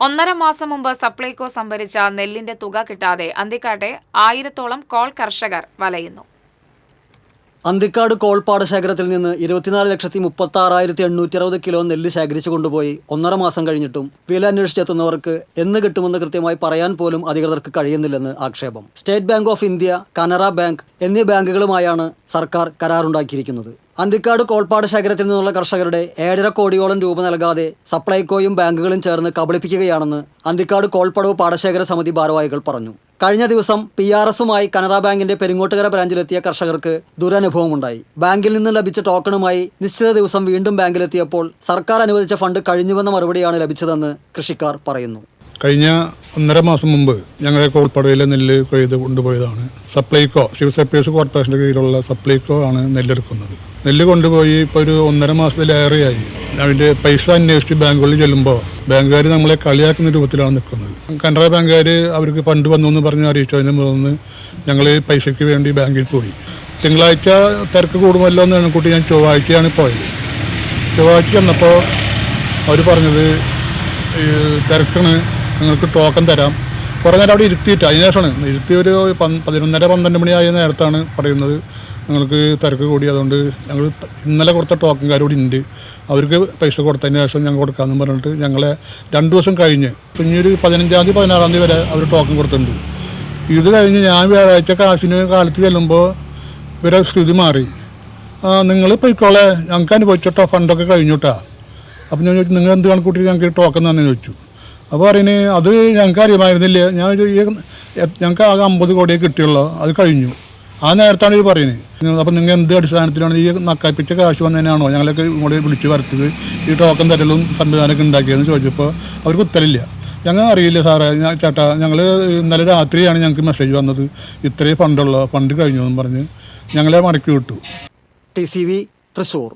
1.5 മാസം മുമ്പ് സപ്ലൈകോ സംഭരിച്ച നെല്ലിന്റെ തുക കിട്ടാതെ അന്തിക്കാട്ടെ 1000-ഓളം കോൾ കർഷകർ വലയുന്നു. അന്തിക്കാട് കോൾ പാടശേഖരത്തിൽ നിന്ന് 24,36,860 കിലോ നെല്ല് ശേഖരിച്ചു കൊണ്ടുപോയി 1.5 മാസം കഴിഞ്ഞിട്ടും വില അന്വേഷിച്ചെത്തുന്നവർക്ക് എന്ന് കിട്ടുമെന്ന് കൃത്യമായി പറയാൻ പോലും അധികൃതർക്ക് കഴിയുന്നില്ലെന്ന് ആക്ഷേപം. State bank of India, Canara bank എന്നീ ബാങ്കുകളുമായാണ് സർക്കാർ കരാറുണ്ടാക്കിയിരിക്കുന്നത്. അന്തിക്കാട് കോൾപ്പാട് ശേഖരത്തിൽ നിന്നുള്ള കർഷകരുടെ 1.5 കോടിയോളം രൂപ നൽകാതെ സപ്ലൈകോയും ബാങ്കുകളും ചേർന്ന് കബളിപ്പിക്കുകയാണെന്ന് അന്തിക്കാട് കോൾപ്പടവ് പാടശേഖര സമിതി ഭാരവാഹികൾ പറഞ്ഞു. കഴിഞ്ഞ ദിവസം PRSുമായി കാനറ ബാങ്കിന്റെ പെരിങ്ങോട്ടുകര ബ്രാഞ്ചിലെത്തിയ കർഷകർക്ക് ദുരനുഭവമുണ്ടായി. ബാങ്കിൽ നിന്ന് ലഭിച്ച ടോക്കണുമായി നിശ്ചിത ദിവസം വീണ്ടും ബാങ്കിലെത്തിയപ്പോൾ സർക്കാർ അനുവദിച്ച ഫണ്ട് കഴിഞ്ഞുവെന്ന മറുപടിയാണ് ലഭിച്ചതെന്ന് കൃഷിക്കാർ പറയുന്നു. കഴിഞ്ഞ 1.5 മാസം മുമ്പ് ഞങ്ങളുടെ കോൾപ്പടവിലെ നെല്ല് കൊയ്ത് കൊണ്ടുപോയതാണ്. സപ്ലൈകോ, സിവിൽ സപ്ലൈസ് കോർപ്പറേഷൻ്റെ കീഴിലുള്ള സപ്ലൈകോ ആണ് നെല്ലെടുക്കുന്നത്. നെല്ല് കൊണ്ടുപോയി ഇപ്പോൾ ഒരു 1.5 മാസത്തിലേറെയായി. അതിൻ്റെ പൈസ അന്വേഷിച്ച് ബാങ്കുകളിൽ ചെല്ലുമ്പോൾ ബാങ്കുകാർ നമ്മളെ കളിയാക്കുന്ന രൂപത്തിലാണ് നിൽക്കുന്നത്. കാനറ ബാങ്കുകാർ അവർക്ക് ഫണ്ട് വന്നു എന്ന് പറഞ്ഞ് അറിയിച്ചതിന് മുതന്ന് ഞങ്ങൾ പൈസയ്ക്ക് വേണ്ടി ബാങ്കിൽ പോയി. തിങ്കളാഴ്ച തിരക്ക് കൂടുമല്ലോ എന്ന് കൂട്ടി ഞാൻ ചൊവ്വാഴ്ചയാണ് പോയത്. ചൊവ്വാഴ്ച ചെന്നപ്പോൾ അവർ പറഞ്ഞത് തിരക്കാണ്, നിങ്ങൾക്ക് ടോക്കൺ തരാം. കുറേ നേരം അവിടെ ഇരുത്തിയിട്ട് അതിനുശേഷമാണ് ഒരു 11-12 മണിയായ നേരത്താണ് പറയുന്നത് നിങ്ങൾക്ക് തിരക്ക് കൂടി, അതുകൊണ്ട് ഞങ്ങൾ ഇന്നലെ കൊടുത്ത ടോക്കൺകാരോട് ഉണ്ട്, അവർക്ക് പൈസ കൊടുത്തതിന് ശേഷം ഞങ്ങൾ കൊടുക്കാമെന്ന് പറഞ്ഞിട്ട് ഞങ്ങളെ 2 ദിവസം കഴിഞ്ഞ് ഇനിയൊരു 15-ാം തീയതി 16-ാം തീയതി വരെ അവർ ടോക്കൺ കൊടുത്തിട്ടുണ്ട്. ഇത് കഴിഞ്ഞ് ഞാൻ വ്യാഴാഴ്ച കാലത്ത് ചെല്ലുമ്പോൾ ഇവരെ സ്ഥിതി മാറി. നിങ്ങൾ പോയിക്കോളെ, ഞങ്ങൾക്ക് അനുഭവിച്ചിട്ടോ ഫണ്ടൊക്കെ കഴിഞ്ഞിട്ടാ. അപ്പം ഞാൻ ചോദിച്ചു, നിങ്ങൾ എന്ത് കണക്കൂട്ടി ഞങ്ങൾക്ക് ടോക്കൺ തന്നെ ചോദിച്ചു. അപ്പോൾ പറയുന്നത് അത് ഞങ്ങൾക്ക് അറിയുമായിരുന്നില്ല, ഞങ്ങൾക്ക് ആകെ 50 കോടിയെ കിട്ടിയുള്ളൂ, അത് കഴിഞ്ഞു. ആ നേരത്താണ് ഇത് പറയുന്നത്. അപ്പം നിങ്ങൾ എന്ത് അടിസ്ഥാനത്തിലാണ് ഈ നക്കാപ്പിച്ച കാശ് വന്നതിനാണോ ഞങ്ങളൊക്കെ ഇങ്ങോട്ട് വിളിച്ച് വരത്തത്, ഈ ടോക്കൺ തരലും സംവിധാനമൊക്കെ ഉണ്ടാക്കിയതെന്ന് ചോദിച്ചപ്പോൾ അവർക്ക് ഉത്തരമില്ല. ഞങ്ങൾ അറിയില്ല സാറേ, ചേട്ടാ ഞങ്ങൾ ഇന്നലെ രാത്രിയാണ് ഞങ്ങൾക്ക് മെസ്സേജ് വന്നത്, ഇത്രയും ഫണ്ട് കഴിഞ്ഞു എന്ന് പറഞ്ഞ് ഞങ്ങളെ മടക്കി വിട്ടു. TCV തൃശ്ശൂർ.